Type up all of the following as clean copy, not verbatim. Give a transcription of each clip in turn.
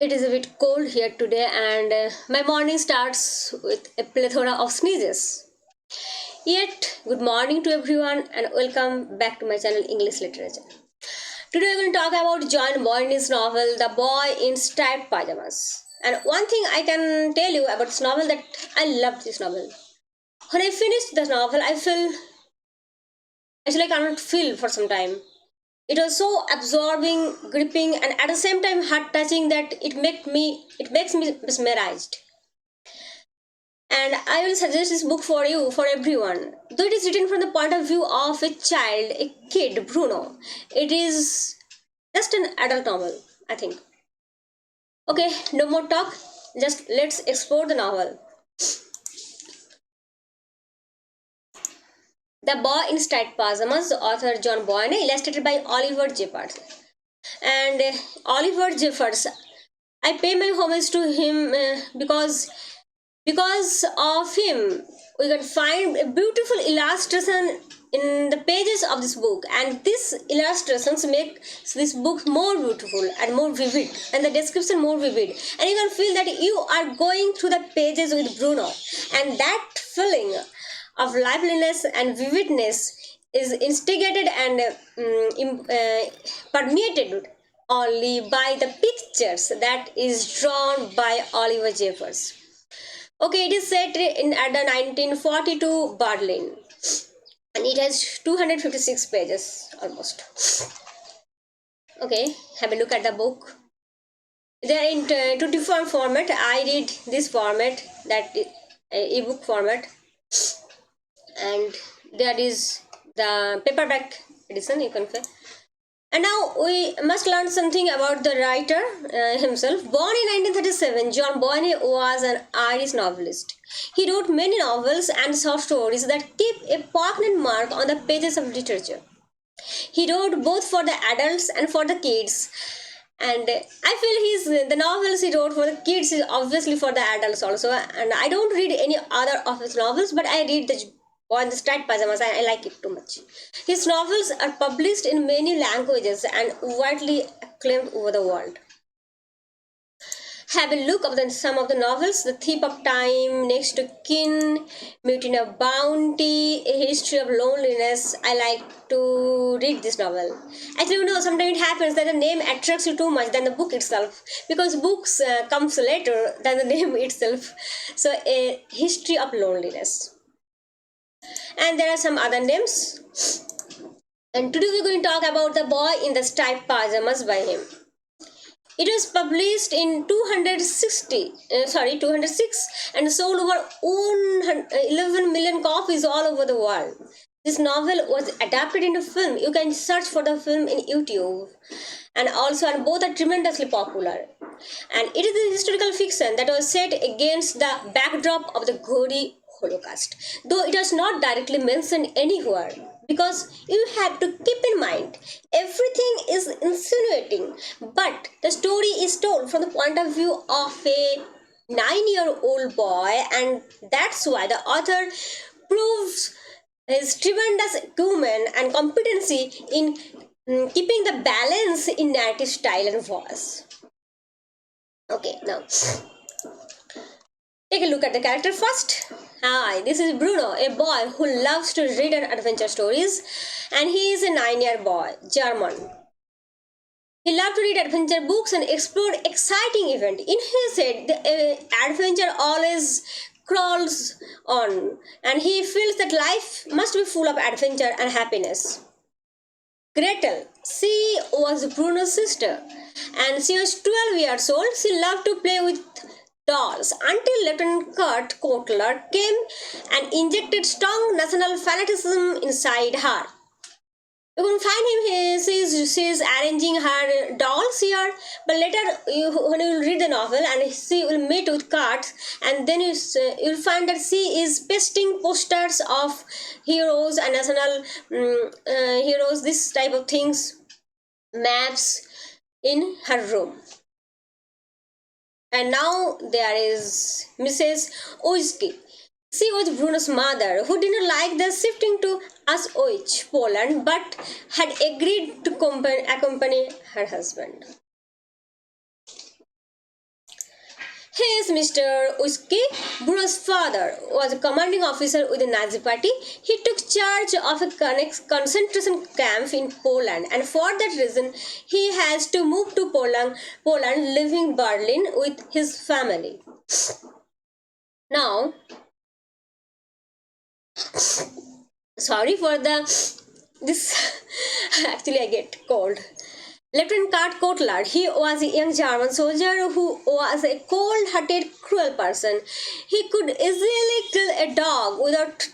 It is a bit cold here today, and my morning starts with a plethora of sneezes. Yet, good morning to everyone, and welcome back to my channel English Literature. Today, we're going to talk about John Boyne's novel, The Boy in Striped Pajamas. And one thing I can tell you about this novel that I loved this novel. When I finished the novel, I feel actually I cannot feel for some time. It was so absorbing, gripping, and at the same time heart touching that it makes me mesmerized. And I will suggest this book for you, for everyone. Though it is written from the point of view of a child, a kid, Bruno, it is just an adult novel, I think. Okay, no more talk. Just let's explore the novel. The Boy in Striped Pajamas, author John Boyne, illustrated by Oliver Jeffers. And Oliver Jeffers, I pay my homage to him because of him we can find a beautiful illustration in the pages of this book, and these illustrations make this book more beautiful and more vivid, and the description more vivid, and you can feel that you are going through the pages with Bruno, and that feeling of liveliness and vividness is instigated and permeated only by the pictures that is drawn by Oliver Jeffers. Okay, it is set in at the 1942 Berlin, and it has 256 pages almost. Okay, have a look at the book. They are in two different format. I read this format, that ebook format, and there is the paperback edition. You can say. And now we must learn something about the writer himself. Born in 1937, John Boyne was an Irish novelist. He wrote many novels and short stories that keep a permanent mark on the pages of literature. He wrote both for the adults and for the kids. And I feel the novels he wrote for the kids is obviously for the adults also. And I don't read any other of his novels, but I read the on the Striped Pajamas. I like it too much. His novels are published in many languages and widely acclaimed over the world. Have a look at some of the novels: The Thief of Time, Next to Kin, Mutiny of Bounty, A History of Loneliness. I like to read this novel. Actually, sometimes it happens that the name attracts you too much than the book itself, because books comes later than the name itself. So, A History of Loneliness. And there are some other names. And today we're going to talk about The Boy in the Striped Pajamas by him. It was published in 206 and sold over 11 million copies all over the world. This novel was adapted into film. You can search for the film in YouTube. And both are tremendously popular. And it is a historical fiction that was set against the backdrop of the gory Holocaust, though it was not directly mentioned anywhere, because you have to keep in mind everything is insinuating, but the story is told from the point of view of a 9-year-old boy, and that's why the author proves his tremendous acumen and competency in keeping the balance in narrative style and voice. Okay, now take a look at the character first. Hi, this is Bruno, a boy who loves to read adventure stories, and he is a 9-year boy, German. He loved to read adventure books and explore exciting events. In his head, the adventure always crawls on, and he feels that life must be full of adventure and happiness. Gretel, she was Bruno's sister, and she was 12 years old. She loved to play with dolls until Lieutenant Kurt Kotler came and injected strong national fanaticism inside her. You can find him here. She's arranging her dolls here, but later when you read the novel and she will meet with Kurt, and then you'll find that she is pasting posters of heroes and national heroes, this type of things, maps, in her room. And now there is Mrs. Oiski. She was Bruno's mother, who didn't like the shifting to Auschwitz, Poland, but had agreed to accompany her husband. He is Mr. Whiskey. Bruno's father was a commanding officer with the Nazi party. He took charge of a concentration camp in Poland, and for that reason, he has to move to Poland, living in Berlin with his family. Now, sorry for this. Actually, I get cold. Lieutenant Kotler, he was a young German soldier who was a cold-hearted, cruel person. He could easily kill a dog without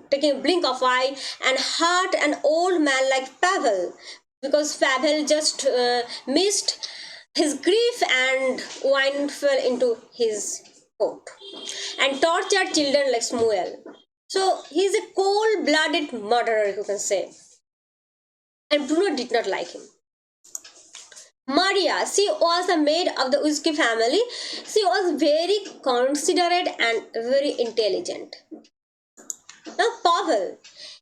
taking a blink of eye and hurt an old man like Pavel, because Pavel just missed his grief and wine fell into his coat, and tortured children like Samuel. So he's a cold-blooded murderer, you can say. And Bruno did not like him. Maria, she was a maid of the Whiskey family. She was very considerate and very intelligent. Now Pavel,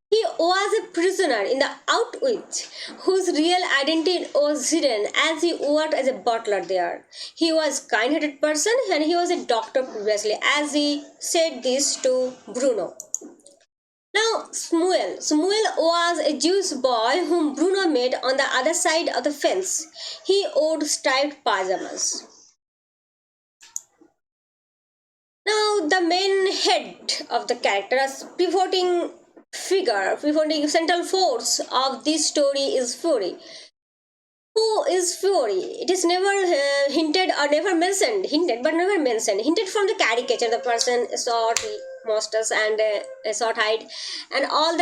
he was a prisoner in the Outwich, whose real identity was hidden as he worked as a butler there. He was a kind-hearted person and he was a doctor previously, as he said this to Bruno. Now, Samuel was a Jewish boy whom Bruno met on the other side of the fence. He wore striped pajamas. Now, the main head of the character, pivoting central force of this story is Fury. Who is Fury? It is never hinted or never mentioned. Hinted, but never mentioned. Hinted from the caricature, the person short mustache and a short height, and all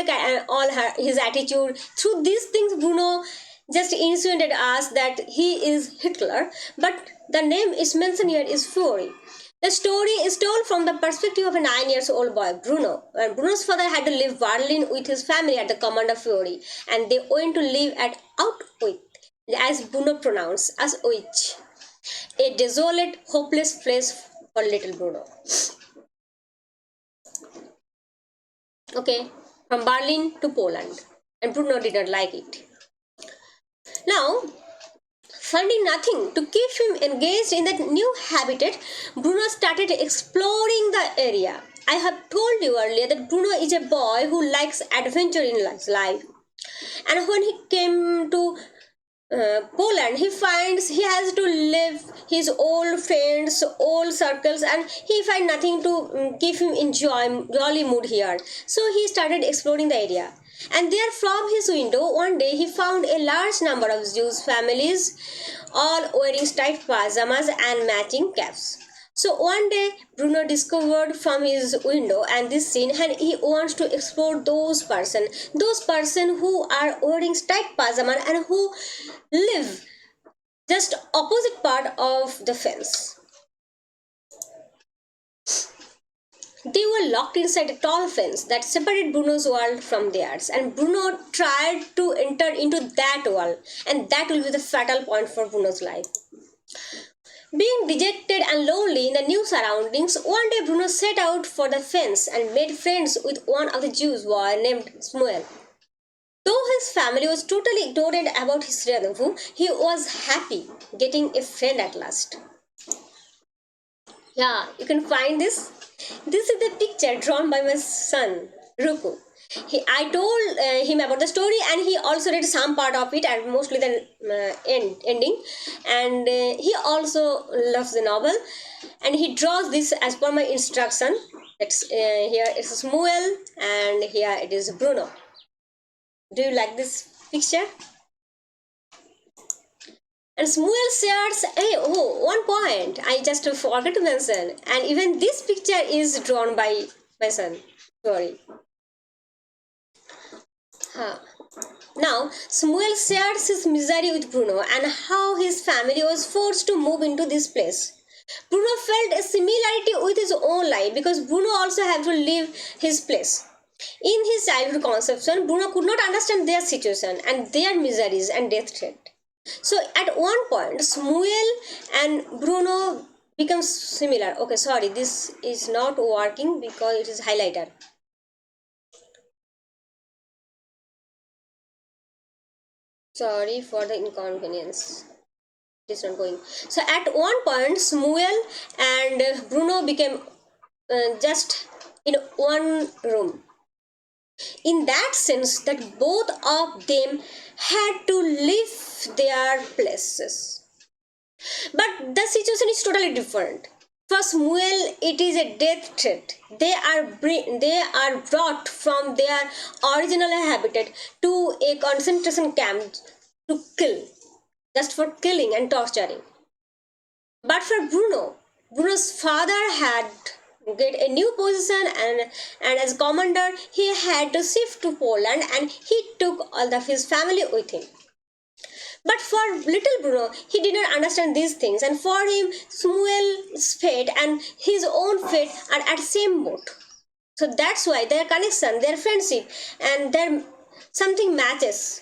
his attitude. Through these things, Bruno just insinuated us that he is Hitler. But the name is mentioned here is Fury. The story is told from the perspective of a 9-year-old boy, Bruno. And Bruno's father had to leave Berlin with his family at the command of Fury, and they went to live at Outwith, as Bruno pronounced, as Witch, a desolate, hopeless place for little Bruno. Okay, from Berlin to Poland, and Bruno did not like it. Now, finding nothing to keep him engaged in that new habitat, Bruno started exploring the area. I have told you earlier that Bruno is a boy who likes adventure in his life, and when he came to Poland, he finds he has to leave his old friends, old circles, and he find nothing to keep him in jolly mood here. So he started exploring the area. And there, from his window, one day he found a large number of Jewish families, all wearing striped pajamas and matching caps. So one day Bruno discovered from his window and this scene, and he wants to explore those person who are wearing striped pajamas and who live just opposite part of the fence. They were locked inside a tall fence that separated Bruno's world from theirs, and Bruno tried to enter into that world, and that will be the fatal point for Bruno's life. Being dejected and lonely in the new surroundings, one day Bruno set out for the fence and made friends with one of the Jews boy named Samuel. Though his family was totally ignorant about his rendezvous, he was happy getting a friend at last. Yeah, you can find this. This is the picture drawn by my son, Ruku. I told him about the story, and he also read some part of it and mostly the ending. And he also loves the novel, and he draws this as per my instruction. It's here it's Samuel, and here it is Bruno. Do you like this picture? And Samuel shares, one point I just forgot to mention, and even this picture is drawn by my son. Sorry. Now, Samuel shares his misery with Bruno and how his family was forced to move into this place. Bruno felt a similarity with his own life because Bruno also had to leave his place. In his childhood conception, Bruno could not understand their situation and their miseries and death threat. So at one point, Samuel and Bruno become similar. Okay, sorry, this is not working because it is highlighter. Sorry for the inconvenience. It is not going. So at one point, Samuel and Bruno became just in one room. In that sense, that both of them had to leave their places. But the situation is totally different. For Samuel, it is a death threat. They are brought from their original habitat to a concentration camp to kill, just for killing and torturing. But for Bruno's father had get a new position, and as commander he had to shift to Poland, and he took all of his family with him. But for little Bruno, he did not understand these things, and for him, Samuel's fate and his own fate are at the same boat. So that's why their connection, their friendship, and their something matches.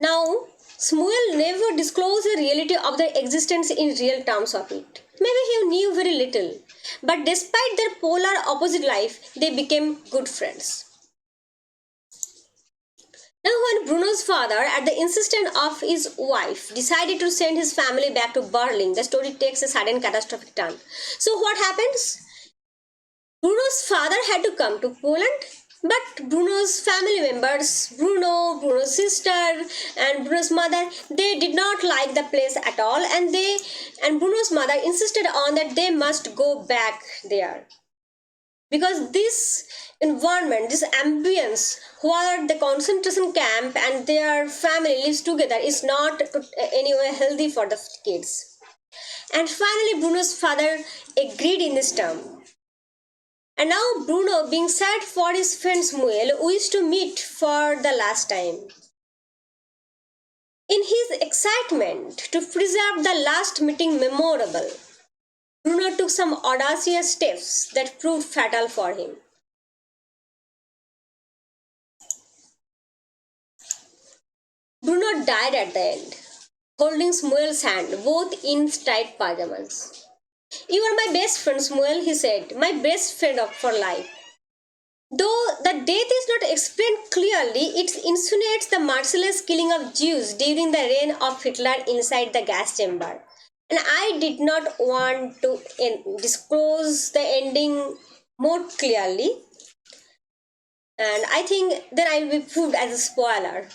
Now, Samuel never disclosed the reality of their existence in real terms of it. Maybe he knew very little, but despite their polar opposite life, they became good friends. Now, when Bruno's father, at the insistence of his wife, decided to send his family back to Berlin, the story takes a sudden catastrophic turn. So, what happens? Bruno's father had to come to Poland, but Bruno's family members, Bruno's sister, and Bruno's mother, they did not like the place at all, and Bruno's mother insisted on that they must go back there. Because this environment, this ambience where the concentration camp and their family lives together is not anyway healthy for the kids. And finally, Bruno's father agreed in this term. And now Bruno, being sad for his friend Samuel, wished to meet for the last time. In his excitement to preserve the last meeting memorable, Bruno took some audacious steps that proved fatal for him. Bruno died at the end, holding Samuel's hand, both in tight pajamas. "You are my best friend, Samuel," he said, "my best friend for life." Though the death is not explained clearly, it insinuates the merciless killing of Jews during the reign of Hitler inside the gas chamber. And I did not want to disclose the ending more clearly, and I think then I will be proved as a spoiler.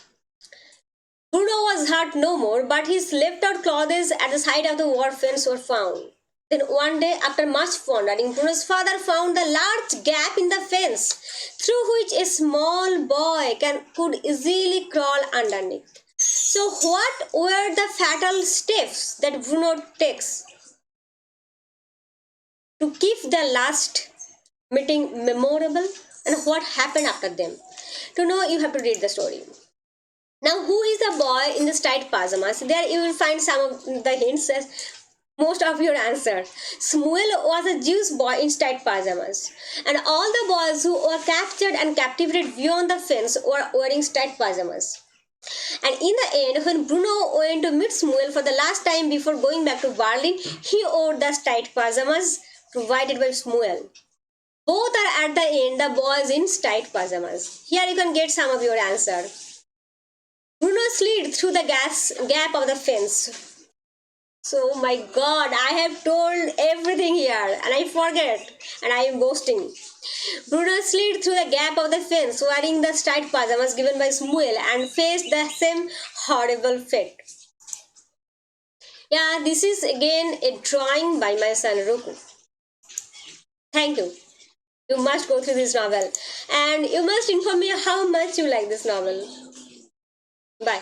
Bruno was hurt no more, but his left out clothes at the side of the war fence were found. Then one day, after much pondering, Bruno's father found a large gap in the fence through which a small boy could easily crawl underneath. So, what were the fatal steps that Bruno takes to keep the last meeting memorable, and what happened after them? To know, you have to read the story. Now, who is the boy in the tight pajamas? There you will find some of the hints as most of your answer. Samuel was a Jewish boy in tight pajamas, and all the boys who were captured and captivated beyond the fence were wearing tight pajamas. And in the end, when Bruno went to meet Samuel for the last time before going back to Berlin, he wore the tight pajamas provided by Samuel. Both are at the end the boys in tight pajamas. Here you can get some of your answer. Bruno slid through the gap of the fence. So, my God, I have told everything here and I forget and I am boasting. Bruno slid through the gap of the fence wearing the tight pajamas given by Samuel and faced the same horrible fate. Yeah, this is again a drawing by my son Roku. Thank you. You must go through this novel and you must inform me how much you like this novel. Bye.